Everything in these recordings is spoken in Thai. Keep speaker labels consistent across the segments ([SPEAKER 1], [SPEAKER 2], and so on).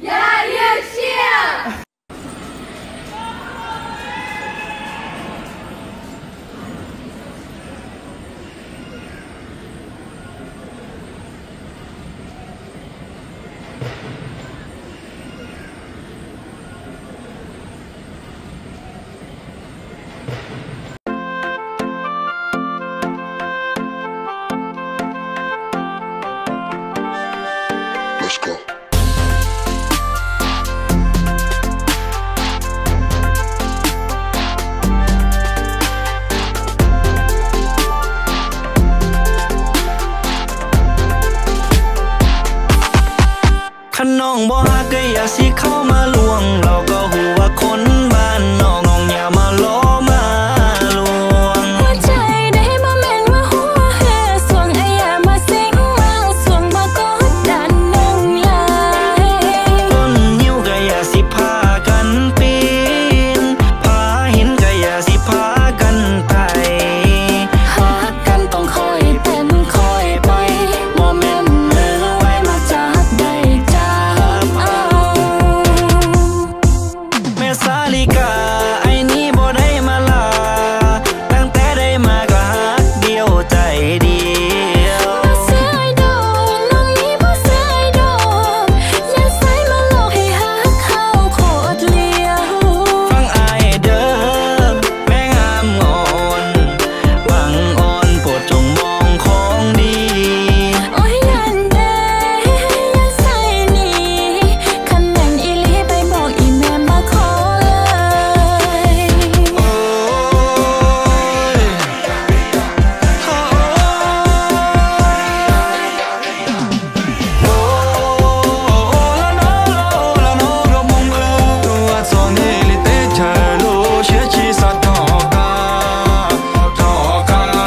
[SPEAKER 1] 呀，也是。
[SPEAKER 2] Let's go.
[SPEAKER 3] คันน้องบ่ฮักก็อย่าสิเข้ามาลวงเราก็หูว่าคนบ้านน้องอย่ามาล้อมาลวง
[SPEAKER 4] หัวใจได้บ่แม่นว่าหัวเหือสวงไอ้อย่ามาสิงมาสวงบ่กดดันน้องหลาย
[SPEAKER 3] ต้นยิ้วก็อย่าสิพากันปีนพาหินก็อย่าสิพากันไต่
[SPEAKER 4] ฮักกันต้องคอยเป็นคอยไปบ่แม่นมือไว้มาจับได้จับเอา
[SPEAKER 3] แม่สาลิกาไอ้นี้บ่ได้มาลาตั้งแต่ได้มาก็ฮักเดียวใจเดียว
[SPEAKER 4] บ่เสียดอกน้องนี้บ่เสียดอกอย่าใส่มาหลอกให้ฮักเขาโคตรเลี้ยว
[SPEAKER 3] ฟังอายเด้อแม่งามอ่อนบังอ่อนโปรดจงมองของดี
[SPEAKER 4] โอ้ยยันเด้อย่าใส่หนีคันแม่นอีหลีไปบอกอีแม่มาขอเลย
[SPEAKER 3] โอ้ยโอ้la no lo mongolo tu azone li te chalo she chi sa ta ka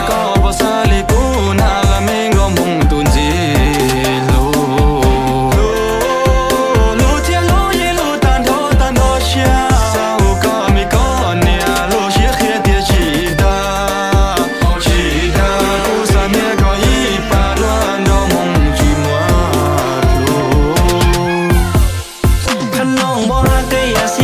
[SPEAKER 3] ko bo sa li ku na la ming go mong tun ji lo lo tie lo ye lo tan tho xia sa u ka mi ko nia lo she khie tie chi da ku sa me ko yi pa loan do mong chi moi lo คันน้องบ่ฮักก็อย่าสิ